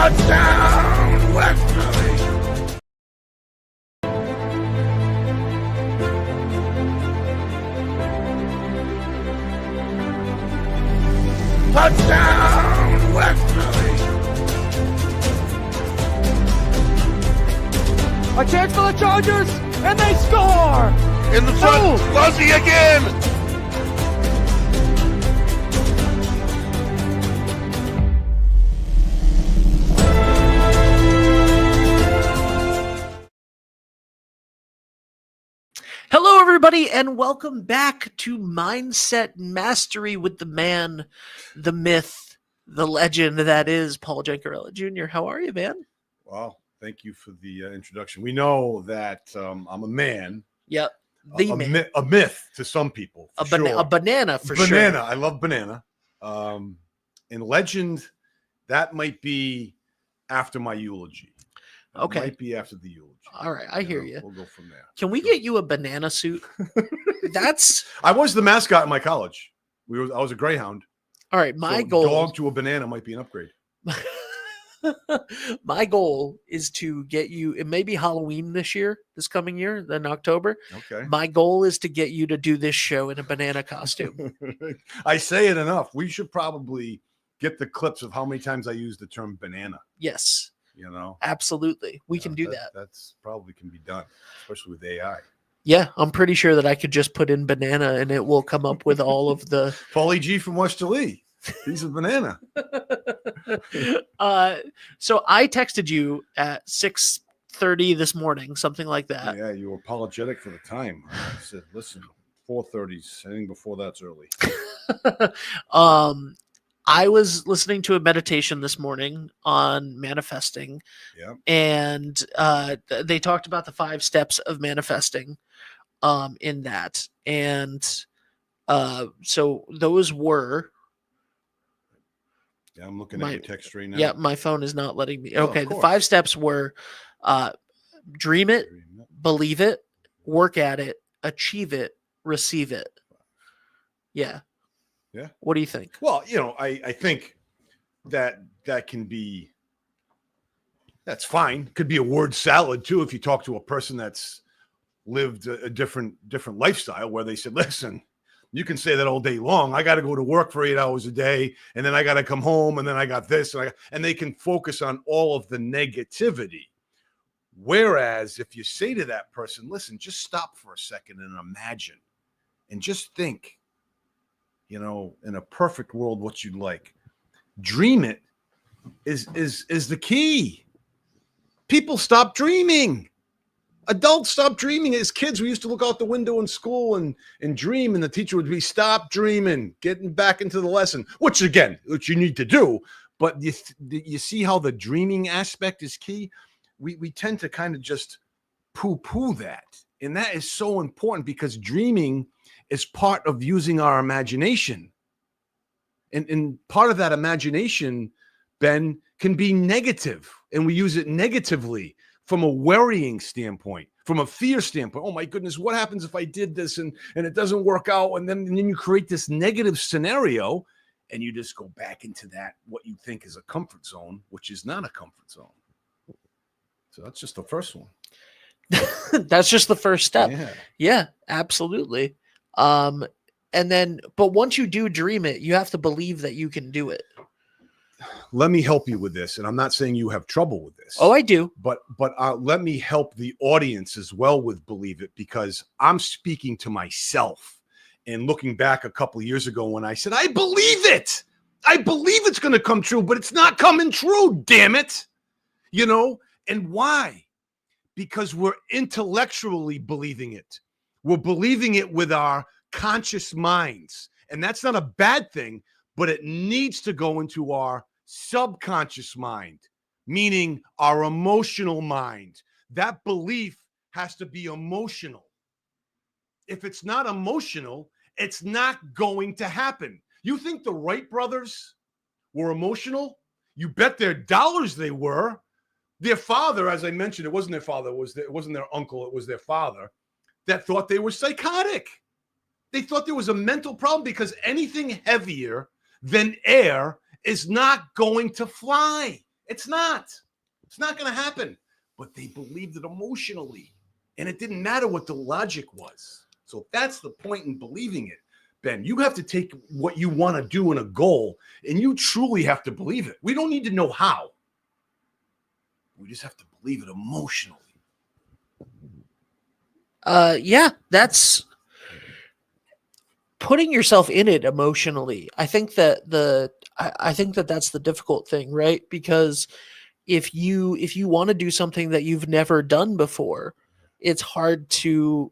Touchdown, West Philly! Touchdown, West Philly! A chance for the Chargers, and they score! In the front, Fuzzy again! Hello, everybody, and welcome back to Mindset Mastery with the man, the myth, the legend that is Paul Gencarella Jr. How are you, man? Well, thank you for the introduction. We know that I'm a man. Yep. A myth to some people. A banana for sure. Banana. I love banana. And legend, that might be after my eulogy. Okay. Might be after the eulogy. All right, I hear you. We'll go from there. Can we get you a banana suit? I was the mascot in my college. I was a greyhound. All right, my So goal. dog to a banana might be an upgrade. My goal is to get you. It may be Halloween this coming year, in October. Okay. My goal is to get you to do this show in a banana costume. I say it enough. We should probably get the clips of how many times I use the term banana. Yes. You know, absolutely. We can do that. That's probably can be done, especially with AI. Yeah, I'm pretty sure that I could just put in banana and it will come up with all of the Paulie G from Westerly. He's a banana. So I texted you at 6:30 this morning, something like that. Yeah, you were apologetic for the time. I said, listen, 4:30s. Anything before that's early. I was listening to a meditation this morning on manifesting. Yeah. And they talked about the 5 steps of manifesting in that. And so those were. Yeah, I'm looking at your text right now. Yeah, my phone is not letting me. Okay, the course. 5 steps were dream it, believe it, work at it, achieve it, receive it. Yeah. Yeah. What do you think? Well, I think that can be, that's fine. Could be a word salad too if you talk to a person that's lived a different lifestyle where they said, listen, you can say that all day long. I got to go to work for 8 hours a day, and then I got to come home, and then I got this, and they can focus on all of the negativity. Whereas if you say to that person, listen, just stop for a second and imagine, and just think, in a perfect world, what you'd like. Dream it is the key. People stop dreaming. Adults stop dreaming. As kids, we used to look out the window in school and dream, and the teacher would be, stop dreaming, getting back into the lesson, which you need to do. But you see how the dreaming aspect is key? We tend to kind of just poo-poo that. And that is so important because dreaming is part of using our imagination. And part of that imagination, Ben, can be negative. And we use it negatively from a worrying standpoint, from a fear standpoint. Oh my goodness, what happens if I did this and it doesn't work out? And then you create this negative scenario and you just go back into that, what you think is a comfort zone, which is not a comfort zone. So that's just the first one. That's just the first step. Yeah, absolutely. But once you do dream it, you have to believe that you can do it. Let me help you with this. And I'm not saying you have trouble with this. Oh, I do. But let me help the audience as well with believe it, because I'm speaking to myself and looking back a couple of years ago when I said, I believe it. I believe it's going to come true, but it's not coming true. Damn it. And why? Because we're intellectually believing it. We're believing it with our conscious minds. And that's not a bad thing, but it needs to go into our subconscious mind, meaning our emotional mind. That belief has to be emotional. If it's not emotional, it's not going to happen. You think the Wright brothers were emotional? You bet their dollars they were. Their father, as I mentioned, it wasn't their father, it wasn't their uncle, it was their father that thought they were psychotic. They thought there was a mental problem because anything heavier than air is not going to fly. It's not. It's not going to happen. But they believed it emotionally. And it didn't matter what the logic was. So that's the point in believing it, Ben. You have to take what you want to do in a goal, and you truly have to believe it. We don't need to know how. We just have to believe it emotionally. Yeah, that's putting yourself in it emotionally. I think that I think that that's the difficult thing, right? Because if you want to do something that you've never done before, it's hard to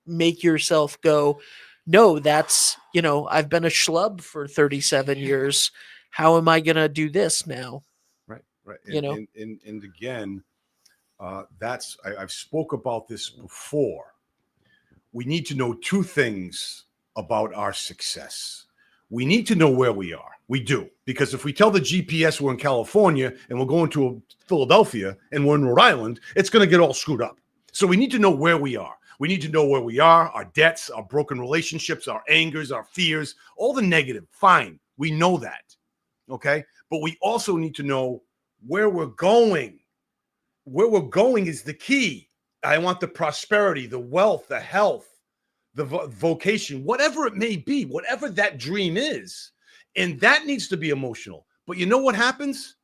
make yourself go, no, that's, I've been a schlub for 37 years. How am I going to do this now? Right. And again, I've spoke about this before. We need to know two things about our success. We need to know where we are. We do. Because if we tell the GPS we're in California and we're going to Philadelphia and we're in Rhode Island, it's going to get all screwed up. So we need to know where we are. We need to know where we are, our debts, our broken relationships, our angers, our fears, all the negative. Fine. We know that. Okay. But we also need to know where we're going. Where we're going is the key. I want the prosperity, the wealth, the health, the vocation, whatever it may be, whatever that dream is. And that needs to be emotional. But you know what happens?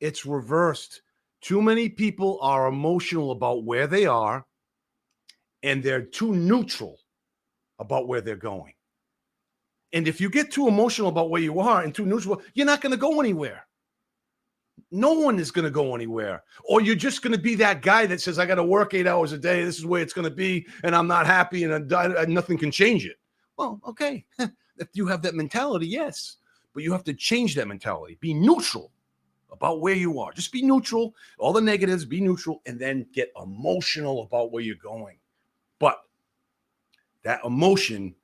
It's reversed. Too many people are emotional about where they are, and they're too neutral about where they're going. And if you get too emotional about where you are and too neutral, you're not going to go anywhere. No one is going to go anywhere. Or you're just going to be that guy that says, I got to work 8 hours a day. This is where it's going to be. And I'm not happy and nothing can change it. Well, okay. If you have that mentality, yes. But you have to change that mentality. Be neutral about where you are. Just be neutral. All the negatives, be neutral. And then get emotional about where you're going. But that emotion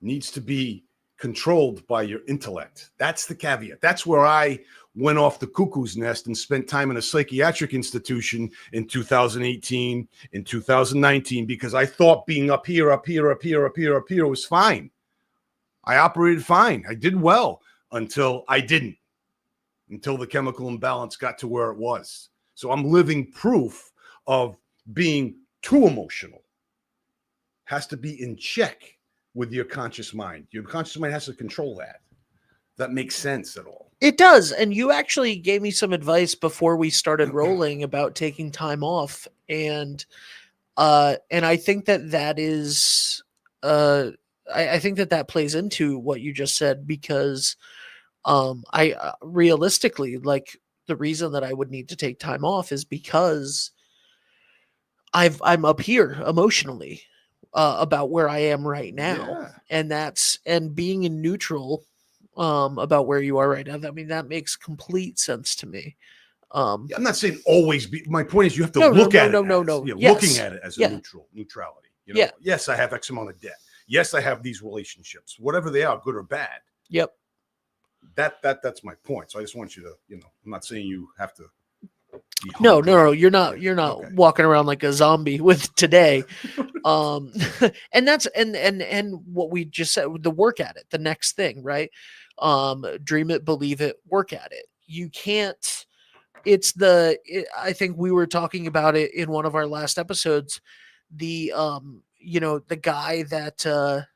needs to be controlled by your intellect. That's the caveat. That's where I went off the cuckoo's nest and spent time in a psychiatric institution in 2018, in 2019, because I thought being up here was fine. I operated fine. I did well until I didn't, until the chemical imbalance got to where it was. So I'm living proof of being too emotional. Has to be in check with your conscious mind. Your conscious mind has to control that. That makes sense at all. It does. And you actually gave me some advice before we started rolling about taking time off. And I think that is, I think that plays into what you just said, because I realistically, like, the reason that I would need to take time off is because I'm up here emotionally about where I am right now. Yeah. And being in neutral about where you are right now. I mean, that makes complete sense to me. I'm not saying always be. My point is, you have to look at it. Looking at it as a neutrality. Yes, I have X amount of debt. Yes, I have these relationships, whatever they are, good or bad. Yep. That's my point. So I just want you to, I'm not saying you have to. No. You're not okay. Walking around like a zombie with today. And that's, and what we just said, the work at it, the next thing, right? Dream it, believe it, work at it. You can't, I think we were talking about it in one of our last episodes, the guy that,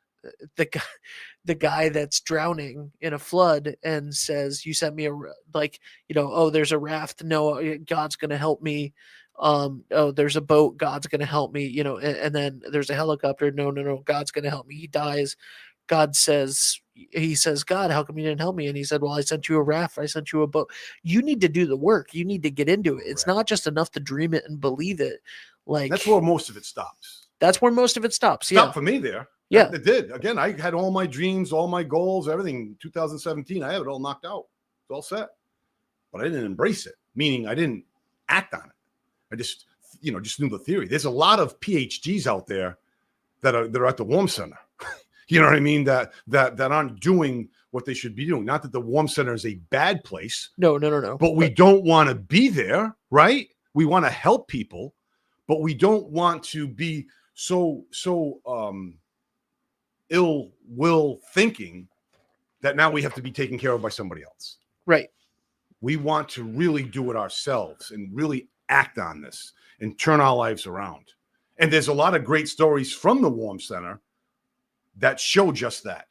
the guy that's drowning in a flood and says, you sent me oh, there's a raft. No, God's going to help me. Oh, there's a boat. God's going to help me, and then there's a helicopter. No, God's going to help me. He dies. He says, God, how come you didn't help me? And he said, well, I sent you a raft. I sent you a boat. You need to do the work. You need to get into it. It's not just enough to dream it and believe it. Like, that's where most of it stops. That's where most of it stops. Stop for me there. Yeah, it did. Again, I had all my dreams, all my goals, everything. 2017, I have it all knocked out. It's all set. But I didn't embrace it, meaning I didn't act on it. I just knew the theory. There's a lot of PhDs out there that are at the Warm Center. You know what I mean? That aren't doing what they should be doing. Not that the Warm Center is a bad place. No. But we don't want to be there, right? We want to help people, but we don't want to be so ill will thinking that now we have to be taken care of by somebody else. Right. We want to really do it ourselves and really act on this and turn our lives around. And there's a lot of great stories from the Warm Center that show just that.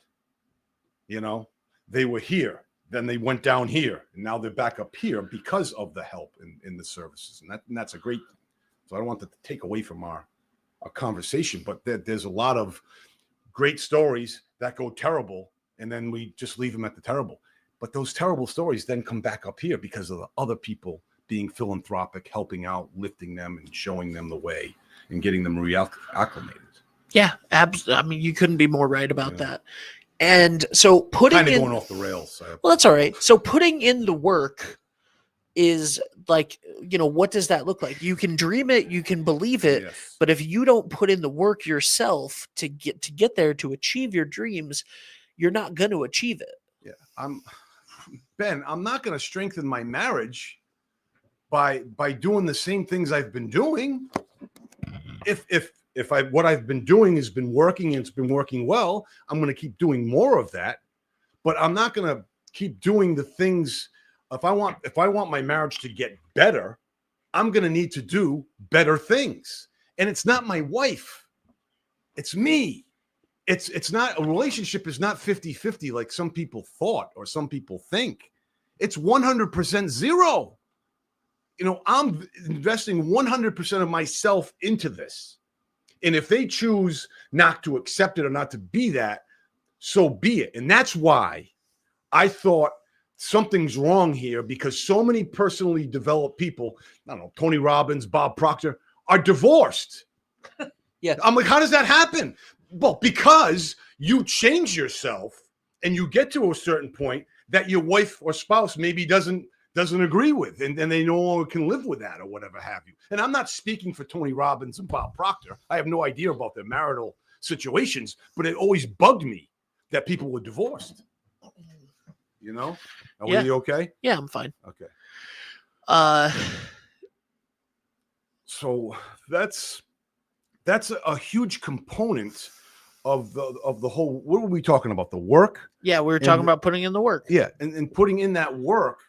You know, they were here, then they went down here, and now they're back up here because of the help in the services. And that's a great thing. So I don't want that to take away from our conversation, but there's a lot of great stories that go terrible, and then we just leave them at the terrible. But those terrible stories then come back up here because of the other people being philanthropic, helping out, lifting them, and showing them the way and getting them reacclimated. Yeah, absolutely. I mean, you couldn't be more right about that. And so putting kind of in, going off the rails. Well, that's all right. So putting in the work is like, you know, what does that look like? You can dream it, you can believe it, Yes. but if you don't put in the work yourself to get there, to achieve your dreams, you're not going to achieve it. Yeah, Ben, I'm not going to strengthen my marriage by doing the same things I've been doing. If what I've been doing has been working and it's been working well, I'm going to keep doing more of that. But I'm not going to keep doing the things. If I want my marriage to get better, I'm going to need to do better things. And it's not my wife. It's me. It's not, a relationship is not 50-50 like some people thought or some people think. It's 100% zero. You know, I'm investing 100% of myself into this. And if they choose not to accept it or not to be that, so be it. And that's why I thought something's wrong here, because so many personally developed people, I don't know, Tony Robbins, Bob Proctor, are divorced. Yeah. I'm like, how does that happen? Well, because you change yourself and you get to a certain point that your wife or spouse maybe doesn't agree with, and then they no longer can live with that or whatever have you. And I'm not speaking for Tony Robbins and Bob Proctor. I have no idea about their marital situations, but it always bugged me that people were divorced. You know? Are Yeah. you okay? Yeah, I'm fine. Okay. Uh, So that's a huge component of the whole. What were we talking about? The work? yeah, we were talking about putting in the work. Yeah, and putting in that work.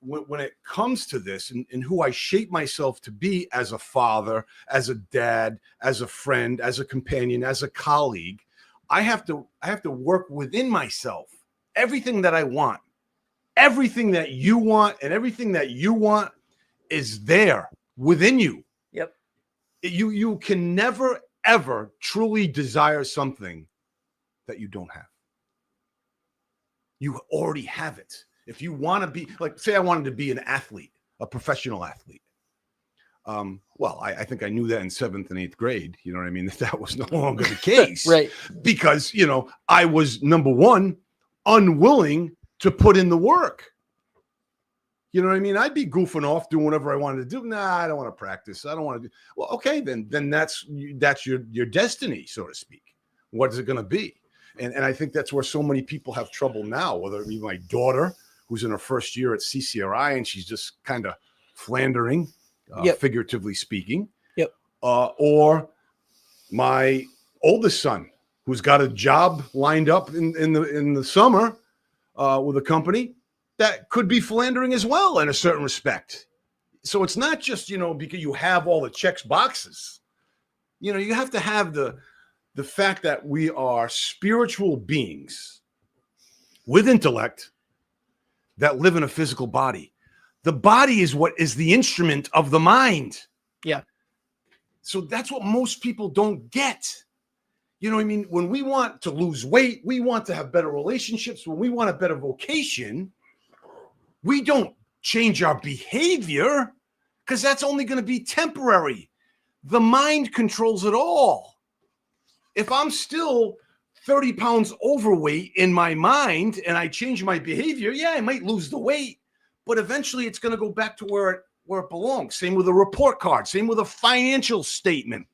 When it comes to this and who I shape myself to be as a father, as a dad, as a friend, as a companion, as a colleague, I have to work within myself. Everything that I want, everything that you want, and everything that you want is there within you. Yep. You can never, ever truly desire something that you don't have. You already have it. If you want to be, like, say I wanted to be an athlete, a professional athlete. Well, I think I knew that in 7th and 8th grade. You know what I mean? That was no longer the case. Right. Because, you know, I was, number one, unwilling to put in the work. You know what I mean? I'd be goofing off, doing whatever I wanted to do. Nah, I don't want to practice. I don't want to do. Well, okay, then that's your destiny, so to speak. What is it going to be? And I think that's where so many people have trouble now, whether it be my daughter, who's in her first year at CCRI, and she's just kind of floundering, figuratively speaking. Yep. Or my oldest son, who's got a job lined up in the summer with a company that could be philandering as well in a certain respect. So it's not just, you know, because you have all the checks boxes. You know, you have to have the fact that we are spiritual beings with intellect that live in a physical body. The body is what is the instrument of the mind. Yeah. So that's what most people don't get. You know what I mean? When we want to lose weight, we want to have better relationships, when we want a better vocation, we don't change our behavior, because that's only going to be temporary. The mind controls it all. If I'm still 30 pounds overweight in my mind and I change my behavior, yeah, I might lose the weight, but eventually it's going to go back to where it belongs. Same with a report card, same with a financial statement.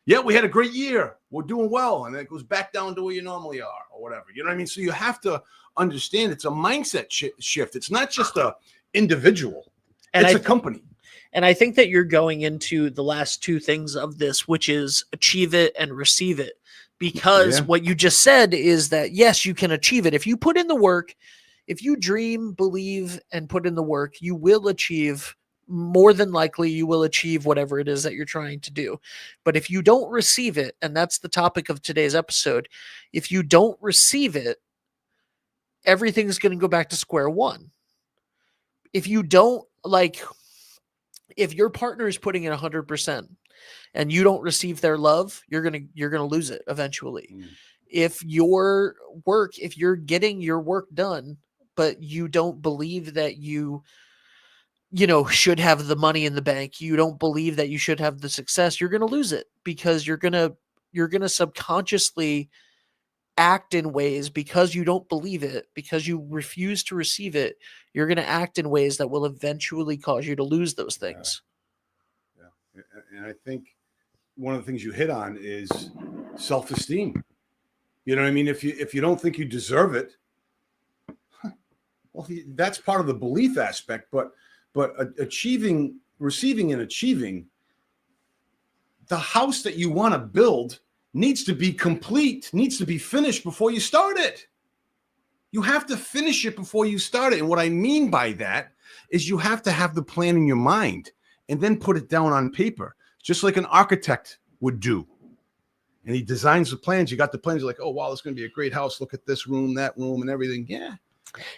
Yeah, we had a great year, we're doing well, and then it goes back down to where you normally are or whatever. You know what I mean? So you have to understand it's a mindset shift. It's not just a individual, it's a company. And I think that you're going into the last two things of this, which is achieve it and receive it. Because what you just said is that, yes, you can achieve it. If you put in the work, If you dream, believe, and put in the work, you will achieve. More than likely, you will achieve whatever it is that you're trying to do. But if you don't receive it, and that's the topic of today's episode, if you don't receive it, everything's going to go back to square one. If you don't, like, if your partner is putting in 100% and you don't receive their love, you're going to lose it eventually. If you're getting your work done, but you don't believe that you should have the money in the bank, you don't believe that you should have the success, you're going to lose it, because you're going to subconsciously act in ways, because you don't believe it, because you refuse to receive it, you're going to act in ways that will eventually cause you to lose those things. Yeah. And I think one of the things you hit on is self-esteem. You know what I mean? If you don't think you deserve it, well, that's part of the belief aspect, but receiving and achieving, the house that you want to build needs to be complete, needs to be finished before you start it. You have to finish it before you start it. And what I mean by that is you have to have the plan in your mind and then put it down on paper, just like an architect would do. And he designs the plans. You got the plans. You're like, oh, wow, this is going to be a great house. Look at this room, that room, and everything. Yeah.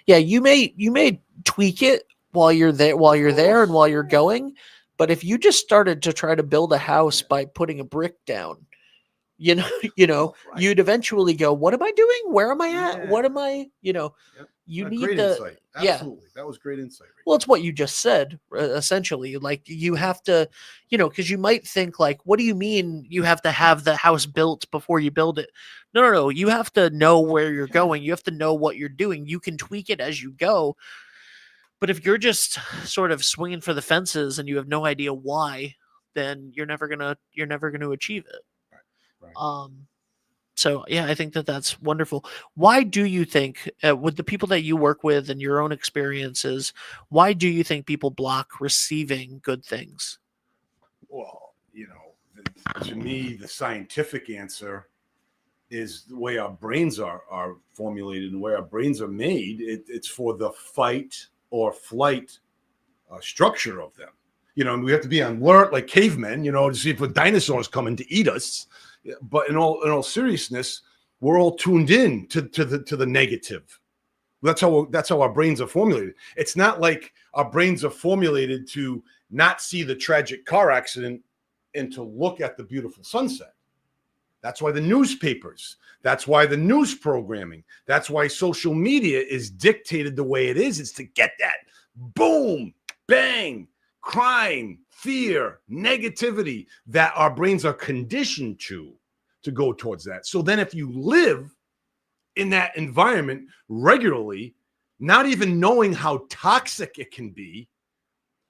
Yeah, you may tweak it while you're there and while you're going. But if you just started to try to build a house by putting a brick down, right. You'd eventually go, what am I doing? Where am I at? Yeah. What am I, you need great insight. Absolutely. Yeah. That was great insight. Right? Well, it's what you just said, essentially. Like, you have to, because you might think, like, what do you mean you have to have the house built before you build it? No. You have to know where you're going. You have to know what you're doing. You can tweak it as you go. But if you're just sort of swinging for the fences and you have no idea why, then you're never gonna achieve it. Right. So yeah, I think that's wonderful. Why do you think, with the people that you work with and your own experiences, why do you think people block receiving good things? Well, to me, the scientific answer is the way our brains are formulated and the way our brains are made. It's for the fight or flight structure of them. We have to be on alert like cavemen, to see if a dinosaur's coming to eat us. But in all seriousness, we're all tuned in to the negative. That's how our brains are formulated. It's not like our brains are formulated to not see the tragic car accident and to look at the beautiful sunset. That's why the newspapers, that's why the news programming, that's why social media is dictated the way it is. It's to get that boom, bang, crime, fear, negativity that our brains are conditioned to go towards that. So then if you live in that environment regularly, not even knowing how toxic it can be,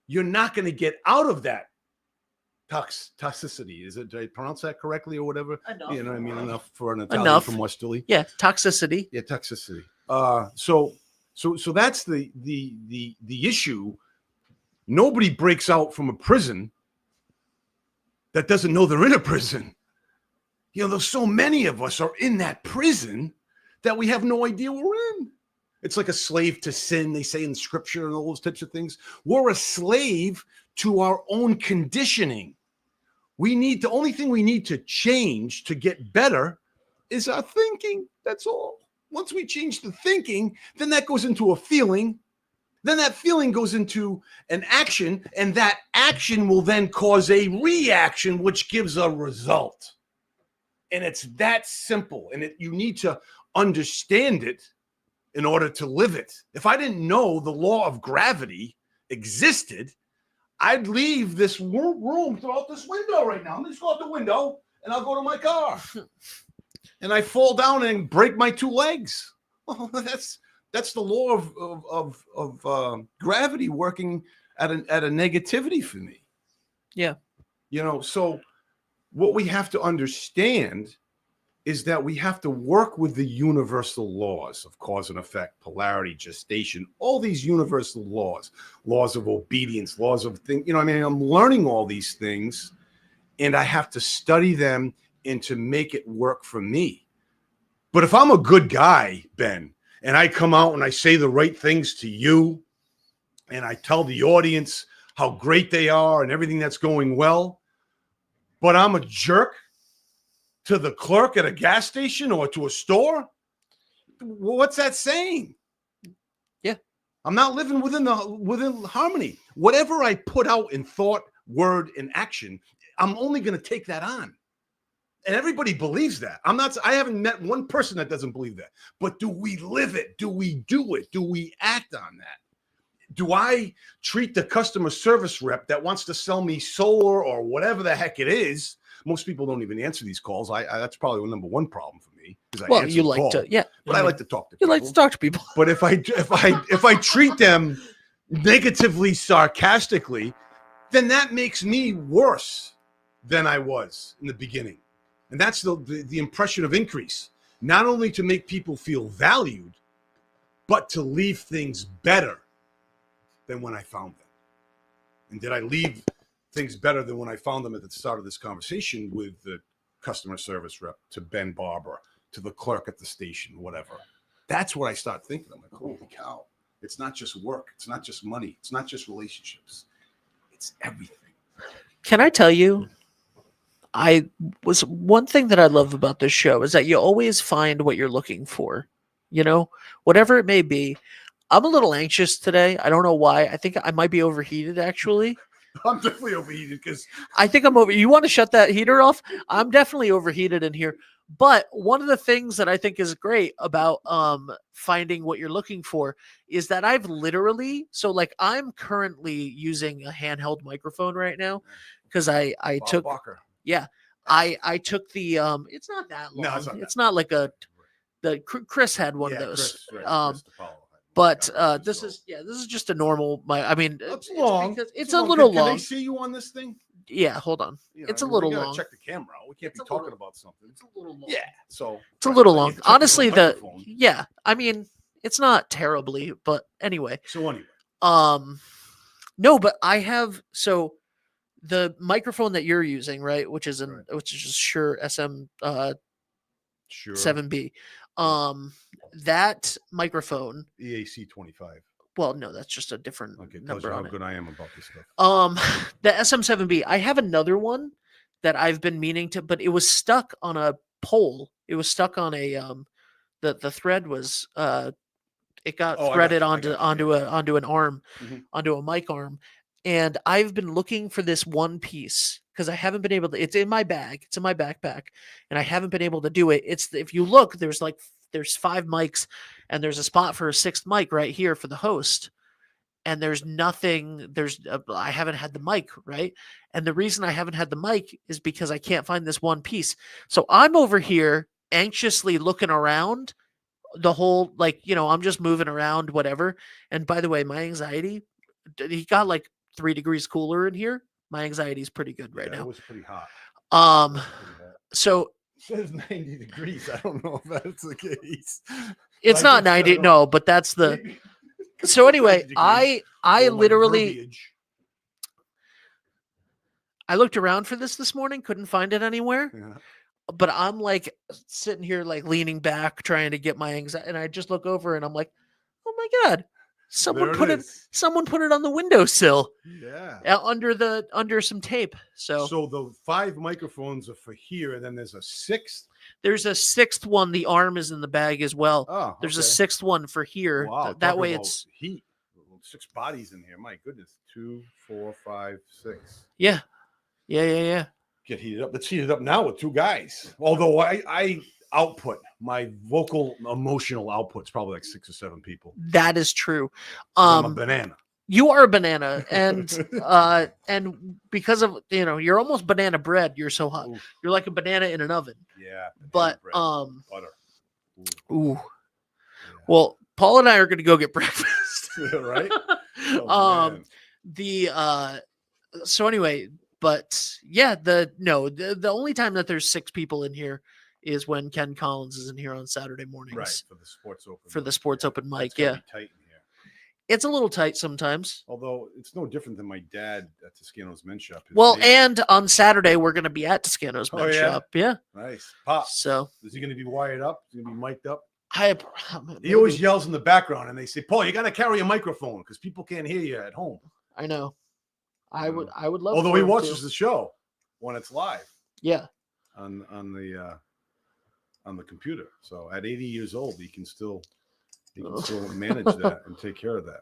you're not going to get out of that toxicity. Did I pronounce that correctly or whatever? Enough. You know what I mean? Enough for an Italian from Westerly. Yeah, toxicity. Yeah, toxicity. So that's the issue. Nobody breaks out from a prison that doesn't know they're in a prison. There's so many of us are in that prison that we have no idea we're in. It's like a slave to sin, they say in scripture and all those types of things. We're a slave to our own conditioning. The only thing we need to change to get better is our thinking. That's all. Once we change the thinking, then that goes into a feeling. Then that feeling goes into an action, and that action will then cause a reaction, which gives a result. And it's that simple. And you need to understand it in order to live it. If I didn't know the law of gravity existed, I'd leave this room, throw out this window right now. Let me just go out the window and I'll go to my car. And I fall down and break my two legs. Well, that's the law of gravity working at a negativity for me. Yeah. So what we have to understand is that we have to work with the universal laws of cause and effect, polarity, gestation, all these universal laws of obedience, laws of things. I'm learning all these things, and I have to study them and to make it work for me. But if I'm a good guy, Ben, and I come out and I say the right things to you, and I tell the audience how great they are and everything that's going well, but I'm a jerk to the clerk at a gas station or to a store, what's that saying? Yeah. I'm not living within harmony. Whatever I put out in thought, word, and action, I'm only going to take that on. And everybody believes that. I haven't met one person that doesn't believe that. But do we live it? Do we do it? Do we act on that? Do I treat the customer service rep that wants to sell me solar or whatever the heck it is? Most people don't even answer these calls. That's probably the number one problem for me. Well, you like to, yeah. But I like to talk to people. You like to talk to people. But if I treat them negatively, sarcastically, then that makes me worse than I was in the beginning. And that's the impression of increase. Not only to make people feel valued, but to leave things better than when I found them. And did I leave things better than when I found them at the start of this conversation with the customer service rep, to Ben Barber, to the clerk at the station, whatever? That's what I start thinking. I'm like, holy cow. It's not just work. It's not just money. It's not just relationships. It's everything. Can I tell you, one thing that I love about this show is that you always find what you're looking for, whatever it may be. I'm a little anxious today. I don't know why. I think I might be overheated, actually. I'm definitely overheated because I think I'm over. You want to shut that heater off? I'm definitely overheated in here. But one of the things that I think is great about finding what you're looking for is that I'm currently using a handheld microphone right now because I took Walker. Yeah. I took the it's not that long. No, it's not like Chris had one of those. Chris, right. But this is just a normal. It's long. It's a little Can long. they see you on this thing? Yeah, hold on. It's a little long. Check the camera. We can't be talking about something. It's a little long. Yeah, so it's a little long. Honestly, it's not terribly, but anyway. So anyway, no, but I have the microphone that you're using, right, which is Shure SM 7B. That microphone EAC 25. Well, no, that's just a different number how on good I am about this stuff. The SM7B. I have another one that I've been meaning to, but it was stuck on a pole. It was stuck on a the thread was it got threaded onto an arm, onto a mic arm. And I've been looking for this one piece because I haven't been able to. It's in my bag. It's in my backpack, and I haven't been able to do it. If you look, there's 5 mics, and there's a spot for a 6th mic right here for the host. And there's nothing. I haven't had the mic, right? And the reason I haven't had the mic is because I can't find this one piece. So I'm over here anxiously looking around the whole, I'm just moving around, whatever. And by the way, my anxiety, he got 3 degrees cooler in here. My anxiety is pretty good right now. It was pretty hot. So it says 90 degrees. I don't know if that's the case. It's not 90. No, but that's the. So anyway, I literally. I looked around for this morning, couldn't find it anywhere. Yeah. But I'm sitting here leaning back, trying to get my anxiety, and I just look over and I'm like, oh my God. Someone put it on the windowsill. Yeah. Under some tape. So the 5 microphones are for here, and then there's a 6th. There's a 6th one. The arm is in the bag as well. Oh, okay. There's a 6th one for here. Wow. That way it's heat. 6 bodies in here. My goodness. 2, 4, 5, 6. Yeah. Get heated up. It's heated up now with 2 guys. Although I output, my vocal emotional output's probably 6 or 7 people. That is true. I'm a banana. You are a banana, and because of you're almost banana bread. You're so hot. Ooh. You're like a banana in an oven. Yeah. But bread, butter. Ooh. Yeah. Well, Paul and I are going to go get breakfast. Right. So anyway, but yeah, the only time that there's 6 people in here is when Ken Collins is in here on Saturday mornings. Right, for the sports open. For the sports open mic, yeah. Tight in here. It's a little tight sometimes. Although it's no different than my dad at Toscano's Men's Shop. And on Saturday we're going to be at Toscano's Men's Shop. Yeah. Nice. Pop. So is he going to be wired up? Is he going to be mic'd up? He always yells in the background, and they say, "Paul, you got to carry a microphone because people can't hear you at home." I know. I would love. Although he watches the show when it's live. Yeah. On the computer. So at 80 years old, he can still manage that and take care of that.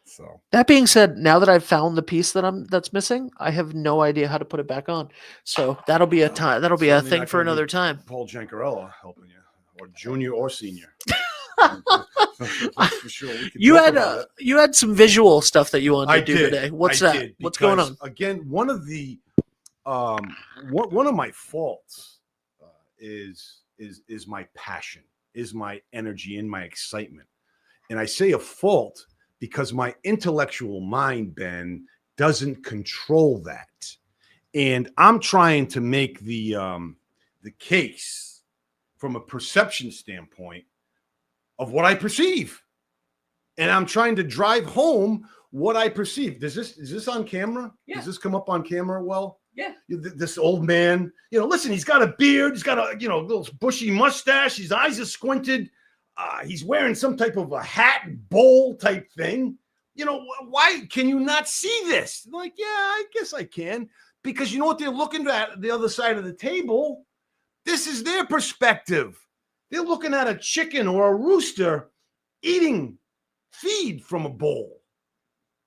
So that being said, now that I've found the piece that's missing, I have no idea how to put it back on. So that'll be a time. That'll be a thing for another time. Paul Gencarella helping you, or junior or senior. For sure, you had some visual stuff that you wanted to do today. What's that? What's going on? Again, one of my faults is my passion, is my energy, and my excitement. And I say a fault because my intellectual mind, Ben, doesn't control that. And I'm trying to make the case from a perception standpoint of what I perceive. And I'm trying to drive home what I perceive. Is this on camera? Yeah. Does this come up on camera well? Yeah. This old man, listen, he's got a beard. He's got a, little bushy mustache. His eyes are squinted. He's wearing some type of a hat and bowl type thing. Why can you not see this? I'm like, yeah, I guess I can. Because you know what they're looking at the other side of the table? This is their perspective. They're looking at a chicken or a rooster eating feed from a bowl.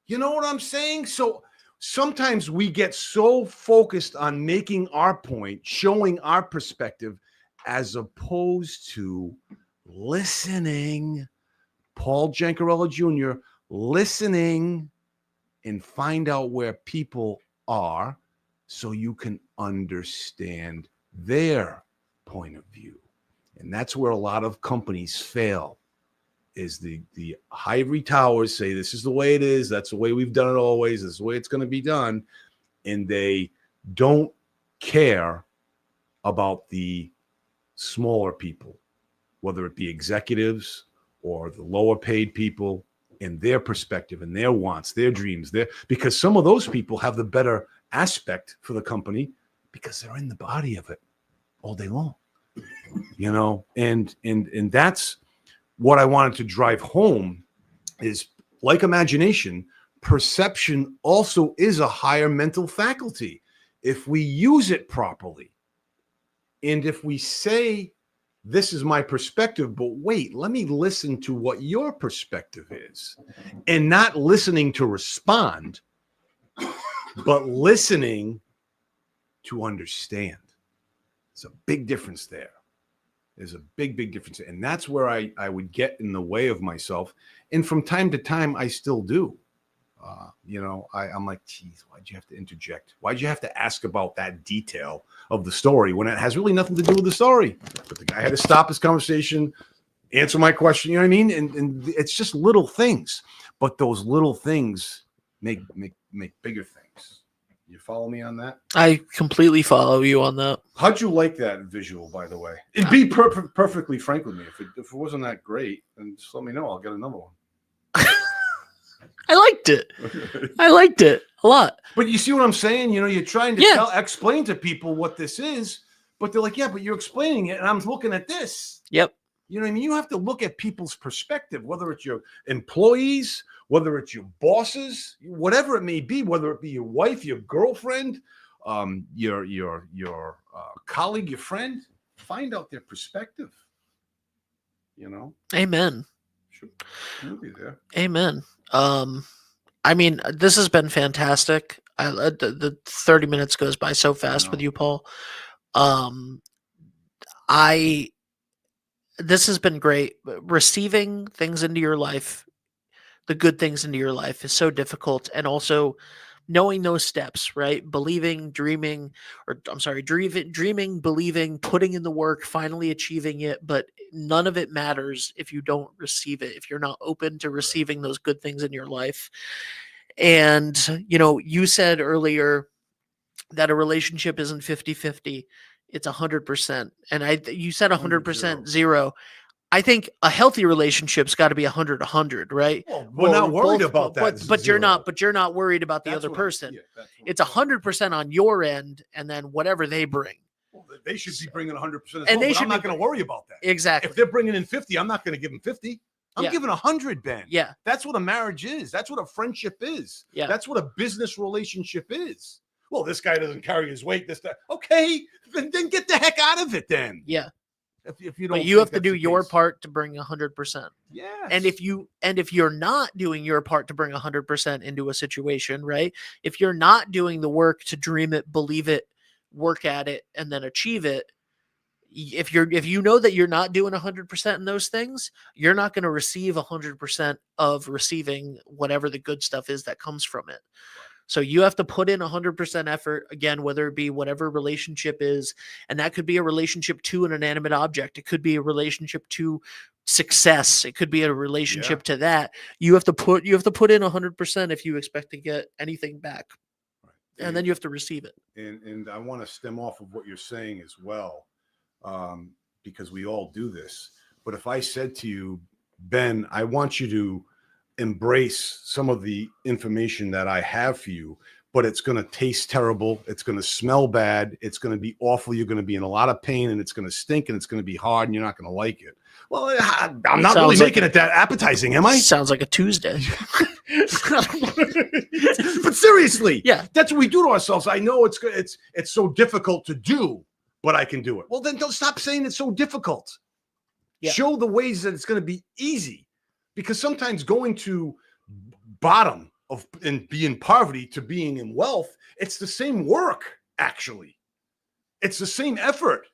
You know what I'm saying? So sometimes we get so focused on making our point, showing our perspective, as opposed to listening. Paul Gencarella Jr., listening and find out where people are so you can understand their point of view. And that's where a lot of companies fail, is the ivory towers say, this is the way it is. That's the way we've done it always. This is the way it's going to be done. And they don't care about the smaller people, whether it be executives or the lower paid people, and their perspective and their wants, their dreams, because some of those people have the better aspect for the company because they're in the body of it all day long, and that's what I wanted to drive home is, like imagination, perception also is a higher mental faculty if we use it properly. And if we say, this is my perspective, but wait, let me listen to what your perspective is, and not listening to respond, but listening to understand. There's a big difference there. There's a big, big difference. And that's where I would get in the way of myself. And from time to time, I still do. I'm like, geez, why'd you have to interject? Why'd you have to ask about that detail of the story when it has really nothing to do with the story? But the guy had to stop his conversation, answer my question, you know what I mean? And it's just little things. But those little things make bigger things. You follow me on that? I completely follow you on that. How'd you like that visual, by the way? It'd be perfectly frank with me. If it wasn't that great, then just let me know. I'll get another one. I liked it. I liked it a lot. But you see what I'm saying? You're trying to explain to people what this is, but they're like, yeah, but you're explaining it, and I'm looking at this. Yep. You know what I mean? You have to look at people's perspective, whether it's your employees, whether it's your bosses, whatever it may be, whether it be your wife, your girlfriend, your colleague, your friend. Find out their perspective. Amen. You'll be there. Amen. This has been fantastic. The 30 minutes goes by so fast with you, Paul. This has been great. Receiving things into your life, the good things into your life, is so difficult. And also knowing those steps, right? Dreaming, believing, putting in the work, finally achieving it. But none of it matters if you don't receive it, if you're not open to receiving those good things in your life. And, you said earlier that a relationship isn't 50-50. It's 100%. And you said 100% zero. I think a healthy relationship's got to be 100, right? Well, we're not worried about that. But you're not worried about the other person. It's 100% on your end, and then whatever they bring. Well, they should be bringing 100%. And they but should I'm not going to worry about that. Exactly. If they're bringing in 50, I'm not going to give them 50. I'm giving 100, Ben. Yeah. That's what a marriage is. That's what a friendship is. Yeah. That's what a business relationship is. Well, this guy doesn't carry his weight. Okay, then get the heck out of it then. Yeah. If you don't, but you have to do your part to bring 100%. Yeah. And if you're not doing your part to bring 100% into a situation, right? If you're not doing the work to dream it, believe it, work at it, and then achieve it, if you know that you're not doing 100% in those things, you're not going to receive 100% of receiving whatever the good stuff is that comes from it. So you have to put in 100% effort, again, whether it be whatever relationship is, and that could be a relationship to an inanimate object. It could be a relationship to success. It could be a relationship to that. You have to put in 100% if you expect to get anything back. Right. And then you have to receive it. And I want to stem off of what you're saying as well. Because we all do this. But if I said to you, Ben, I want you to embrace some of the information that I have for you, but it's going to taste terrible. It's going to smell bad. It's going to be awful. You're going to be in a lot of pain, and it's going to stink, and it's going to be hard, and you're not going to like it. Well, I'm not really making it that appetizing, am I? Sounds like a Tuesday. But seriously, yeah, that's what we do to ourselves. I know it's so difficult to do, but I can do it. Well, then don't stop saying it's so difficult. Yeah. Show the ways that it's going to be easy, because sometimes going to bottom of and be in poverty to being in wealth, it's the same work. Actually, it's the same effort.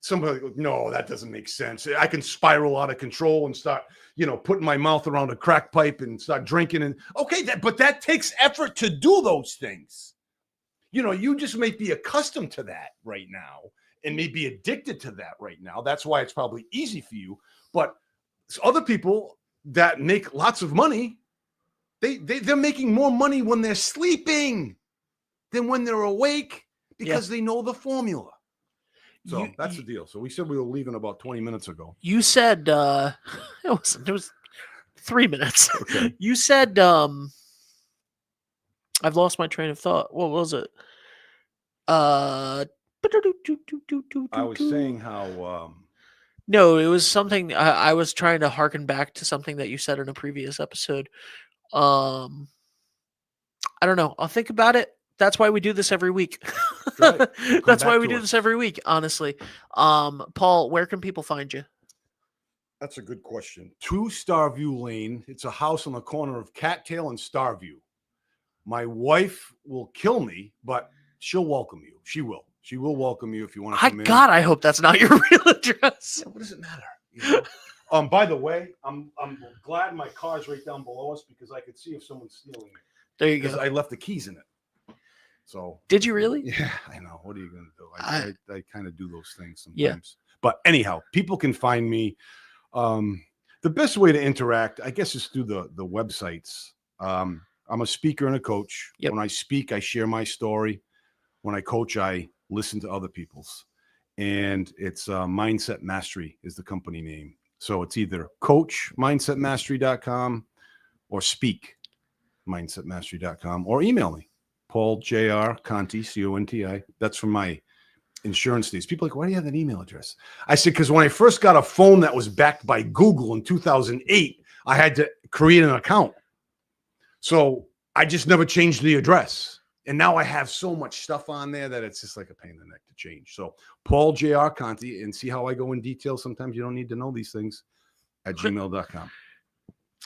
Somebody, no, that doesn't make sense. I can spiral out of control and start, putting my mouth around a crack pipe and start drinking. And okay, but that takes effort to do those things. You just may be accustomed to that right now and may be addicted to that right now. That's why it's probably easy for you. But other people that make lots of money, they're making more money when they're sleeping than when they're awake, because they know the formula. So that's the deal. So we said we were leaving about 20 minutes ago. You said it was 3 minutes. Okay. You said I've lost my train of thought. What was it? I was saying how no, it was something I was trying to harken back to something that you said in a previous episode. I don't know. I'll think about it. That's why we do this every week. Right. That's why we do this every week, honestly. Paul, where can people find you? That's a good question. 2 Starview Lane. It's a house on the corner of Cattail and Starview. My wife will kill me, but she'll welcome you. She will. She will welcome you if you want to come in. God, I hope that's not your real address. Yeah, what does it matter? By the way, I'm glad my car's right down below us, because I could see if someone's stealing it. There you go. I left the keys in it. So did you really? Yeah, I know. What are you going to do? I kind of do those things sometimes. Yeah. But anyhow, people can find me. The best way to interact, I guess, is through the websites. I'm a speaker and a coach. Yep. When I speak, I share my story. When I coach, I listen to other people's. And it's Mindset Mastery is the company name. So it's either coach mindsetmastery.com or speak mindsetmastery.com, or email me. Paul Jr. Conti, Conti. That's from my insurance days. People are like, why do you have that email address? I said, because when I first got a phone that was backed by Google in 2008, I had to create an account. So I just never changed the address. And now I have so much stuff on there that it's just like a pain in the neck to change. So Paul Jr. Conti, and see how I go in detail. Sometimes you don't need to know these things, at gmail.com.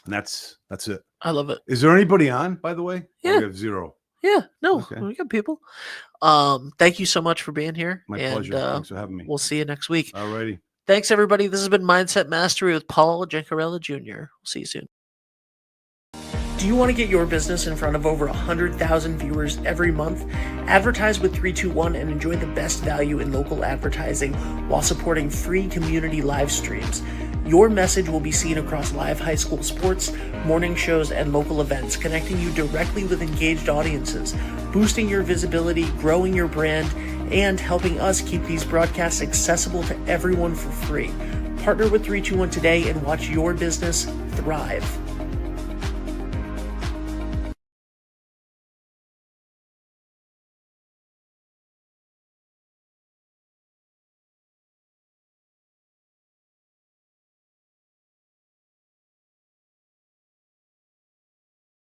And that's it. I love it. Is there anybody on, by the way? Yeah. We have 0. Yeah, no, Okay. We got people. Thank you so much for being here. My pleasure. Thanks for having me. We'll see you next week. All righty. Thanks, everybody. This has been Mindset Mastery with Paul Gencarella Jr. We'll see you soon. Do you want to get your business in front of over 100,000 viewers every month? Advertise with 321 and enjoy the best value in local advertising while supporting free community live streams. Your message will be seen across live high school sports, morning shows, and local events, connecting you directly with engaged audiences, boosting your visibility, growing your brand, and helping us keep these broadcasts accessible to everyone for free. Partner with 321 today and watch your business thrive.